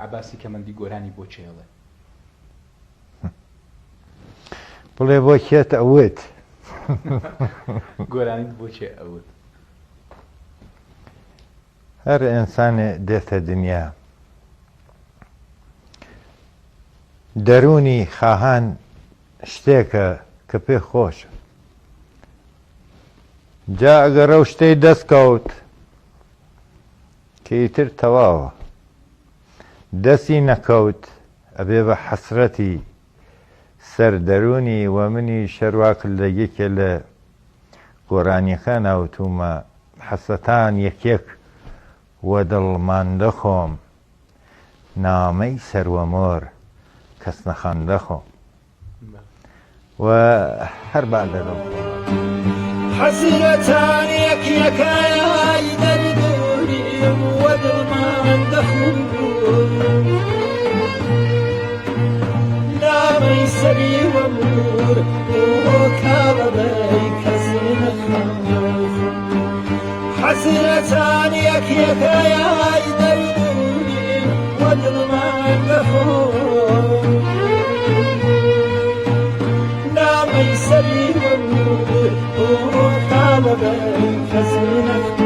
عباسی کەمەندی گۆرانی بۆ چێڵێ بڵێ بۆ کێت ئەوت گۆرانیت بۆ چێ ئەوت هەر ئینسانێ دێتە دنیا دەرونی خاهان شتێکە کە پێ خۆشە جا ئەگەر ئەو شتەی دەستکەوت کە ئیتر تەواوە دەستی نەکەوت ئەبێ بە حەسرەتی سەر دەرونی و منی شەرواکل لە یەکێ لە گۆرانیەکان ناوتومە حەسەتان یەکێک وە دڵمان دەخۆم نامەی سەروەمۆر کەس نەخان دەخۆم و هەر بادە دڵخۆم حەسرەتان یەکیەکای دەردونیم وە دڵمان دەخۆم نامەی سەروەمۆر بۆ کاڵەبەی کەس نەخان حەسرەتان یەکیەکای دەردونیم وە دڵمان دەخۆم نامەی سەروەمۆر بۆ کاڵەبەی کەس نەخان